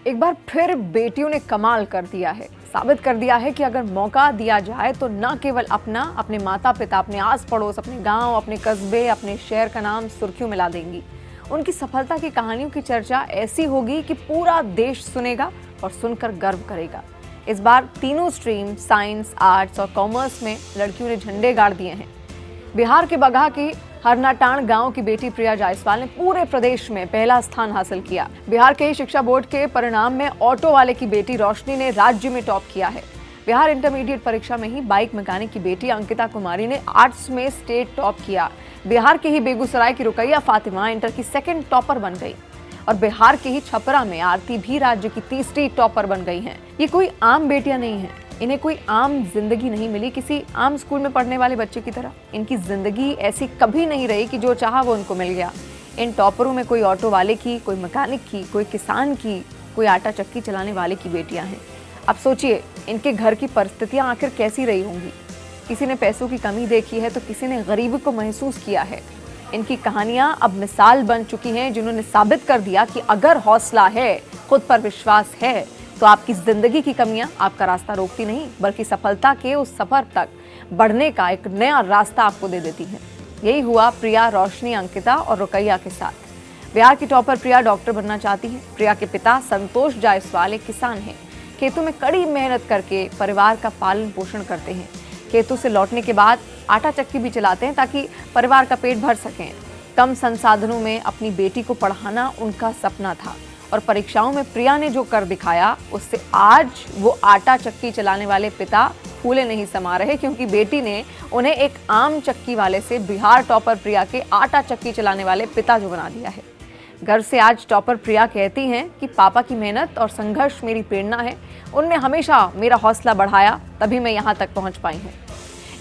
एक बार फिर बेटियों ने कमाल कर दिया है, साबित कर दिया है कि अगर मौका दिया जाए तो न केवल अपने माता पिता, अपने आस पड़ोस, अपने गांव, अपने कस्बे, अपने शहर का नाम सुर्खियों में ला देंगी। उनकी सफलता की कहानियों की चर्चा ऐसी होगी कि पूरा देश सुनेगा और सुनकर गर्व करेगा। इस बार तीनों स्ट्रीम साइंस, आर्ट्स और कॉमर्स में लड़कियों ने झंडे गाड़ दिए हैं। बिहार के बगहा की हरनाटाण गांव की बेटी प्रिया जायसवाल ने पूरे प्रदेश में पहला स्थान हासिल किया। बिहार के शिक्षा बोर्ड के परिणाम में ऑटो वाले की बेटी रोशनी ने राज्य में टॉप किया है। बिहार इंटरमीडिएट परीक्षा में ही बाइक मैकेनिक की बेटी अंकिता कुमारी ने आर्ट्स में स्टेट टॉप किया। बिहार के ही बेगूसराय की रुकैया फातिमा इंटर की सेकंड टॉपर बन गई और बिहार के ही छपरा में आरती भी राज्य की तीसरी टॉपर बन गई हैं। ये कोई आम बेटियां नहीं हैं, इन्हें कोई आम जिंदगी नहीं मिली किसी आम स्कूल में पढ़ने वाले बच्चे की तरह। इनकी जिंदगी ऐसी कभी नहीं रही कि जो चाहा वो उनको मिल गया। इन टॉपरों में कोई ऑटो वाले की, कोई मैकेनिक की, कोई किसान की, कोई आटा चक्की चलाने वाले की बेटियां हैं। अब सोचिए इनके घर की परिस्थितियां आखिर कैसी रही होंगी। किसी ने पैसों की कमी देखी है तो किसी ने गरीबी को महसूस किया है। इनकी कहानियां अब मिसाल बन चुकी हैं, जिन्होंने साबित कर दिया कि अगर हौसला है, खुद पर विश्वास है, तो आपकी जिंदगी की कमियां आपका रास्ता रोकती नहीं, बल्कि सफलता के उस सफर तक बढ़ने का एक नया रास्ता आपको दे देती हैं। यही हुआ प्रिया, रोशनी, अंकिता और रुकैया के साथ। बिहार की टॉपर प्रिया डॉक्टर बनना चाहती है। प्रिया के पिता संतोष जायसवाल एक किसान हैं। खेतों में कड़ी मेहनत करके परिवार का पालन पोषण करते हैं। खेतों से लौटने के बाद आटा चक्की भी चलाते हैं ताकि परिवार का पेट भर सकें। कम संसाधनों में अपनी बेटी को पढ़ाना उनका सपना था और परीक्षाओं में प्रिया ने जो कर दिखाया उससे आज वो आटा चक्की चलाने वाले पिता फूले नहीं समा रहे, क्योंकि बेटी ने उन्हें एक आम चक्की वाले से बिहार टॉपर प्रिया के आटा चक्की चलाने वाले पिता जो बना दिया है। घर से आज टॉपर प्रिया कहती हैं कि पापा की मेहनत और संघर्ष मेरी प्रेरणा है, उनने हमेशा मेरा हौसला बढ़ाया, तभी मैं यहाँ तक पहुँच पाई हूँ।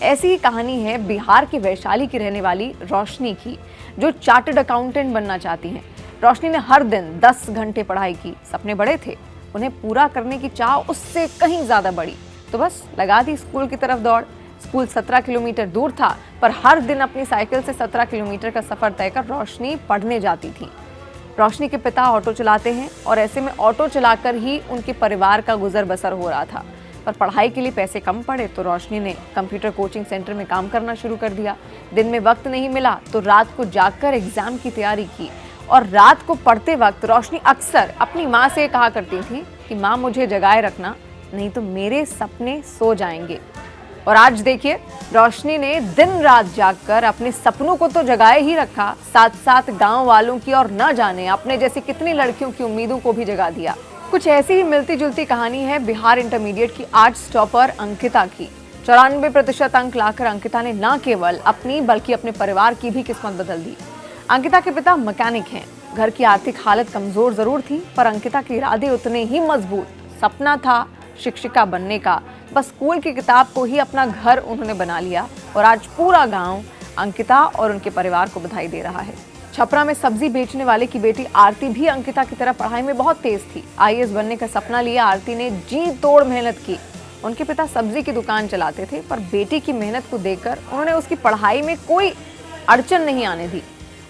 ऐसी ही कहानी है बिहार के वैशाली की रहने वाली रोशनी की, जो चार्टर्ड अकाउंटेंट बनना चाहती हैं। रोशनी ने हर दिन 10 घंटे पढ़ाई की। सपने बड़े थे, उन्हें पूरा करने की चाह उससे कहीं ज्यादा बड़ी, तो बस लगा दी स्कूल की तरफ दौड़। स्कूल 17 किलोमीटर दूर था, पर हर दिन अपनी साइकिल से 17 किलोमीटर का सफर तय कर रोशनी पढ़ने जाती थी। रोशनी के पिता ऑटो चलाते हैं और ऐसे में ऑटो चलाकर ही उनके परिवार का गुजर बसर हो रहा था। पर पढ़ाई के लिए पैसे कम पड़े तो रोशनी ने कंप्यूटर कोचिंग सेंटर में काम करना शुरू कर दिया। दिन में वक्त नहीं मिला तो रात को जागकर एग्जाम की तैयारी की और रात को पढ़ते वक्त रोशनी अक्सर अपनी माँ से कहा करती थी कि माँ मुझे जगाए रखना, नहीं तो मेरे सपने सो जाएंगे। और आज देखिए रोशनी ने दिन रात जागकर अपने सपनों को तो जगाए ही रखा, साथ साथ गांव वालों की और न जाने अपने जैसी कितनी लड़कियों की उम्मीदों को भी जगा दिया। कुछ ऐसी ही मिलती जुलती कहानी है बिहार इंटरमीडिएट की आर्ट्स टॉपर अंकिता की। 94% अंक लाकर अंकिता ने न केवल अपनी बल्कि अपने परिवार की भी किस्मत बदल दी। अंकिता के पिता मैकेनिक हैं। घर की आर्थिक हालत कमजोर जरूर थी, पर अंकिता के इरादे उतने ही मजबूत। सपना था शिक्षिका बनने का, बस स्कूल की किताब को ही अपना घर उन्होंने बना लिया और आज पूरा गांव अंकिता और उनके परिवार को बधाई दे रहा है। छपरा में सब्जी बेचने वाले की बेटी आरती भी अंकिता की तरह पढ़ाई में बहुत तेज थी। IAS बनने का सपना लिया आरती ने जी तोड़ मेहनत की। उनके पिता सब्जी की दुकान चलाते थे, पर बेटी की मेहनत को देखकर उन्होंने उसकी पढ़ाई में कोई अड़चन नहीं आने दी।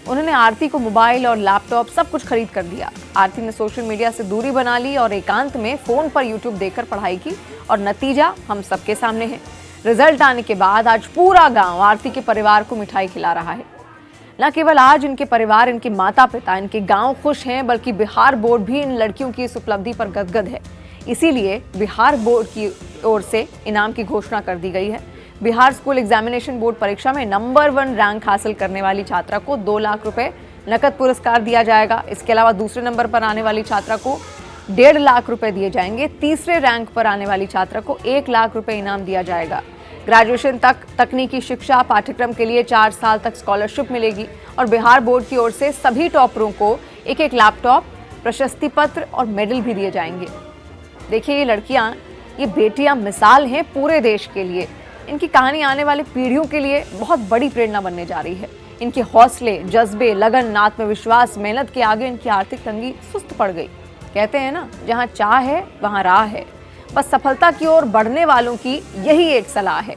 उन्होंने आरती को मोबाइल और लैपटॉप सब कुछ खरीद कर दिया। आरती ने सोशल मीडिया से दूरी बना ली और एकांत में फोन पर यूट्यूब देखकर पढ़ाई की और नतीजा हम सबके सामने है। रिजल्ट आने के बाद आज पूरा गांव आरती के परिवार को मिठाई खिला रहा है। न केवल आज इनके परिवार, इनके माता पिता, इनके गांव खुश हैं, बल्कि बिहार बोर्ड भी इन लड़कियों की इस उपलब्धि पर गदगद है। इसीलिए बिहार बोर्ड की ओर से इनाम की घोषणा कर दी गई है। बिहार स्कूल एग्जामिनेशन बोर्ड परीक्षा में नंबर 1 रैंक हासिल करने वाली छात्रा को 2 लाख रुपए नकद पुरस्कार दिया जाएगा। इसके अलावा दूसरे नंबर पर आने वाली छात्रा को 1.5 लाख रुपए दिए जाएंगे। तीसरे रैंक पर आने वाली छात्रा को 1 लाख रुपए इनाम दिया जाएगा। ग्रेजुएशन तक तकनीकी शिक्षा पाठ्यक्रम के लिए 4 साल तक स्कॉलरशिप मिलेगी और बिहार बोर्ड की ओर से सभी टॉपरों को 1-1 लैपटॉप, प्रशस्ति पत्र और मेडल भी दिए जाएंगे। देखिए ये लड़कियां, ये बेटियां मिसाल हैं पूरे देश के लिए। इनकी कहानी आने वाली पीढ़ियों के लिए बहुत बड़ी प्रेरणा बनने जा रही है। इनके हौसले, जज्बे, लगन, आत्मविश्वास, मेहनत के आगे इनकी आर्थिक तंगी सुस्त पड़ गई। कहते हैं ना, जहाँ चाह है वहाँ राह है। बस सफलता की ओर बढ़ने वालों की यही एक सलाह है।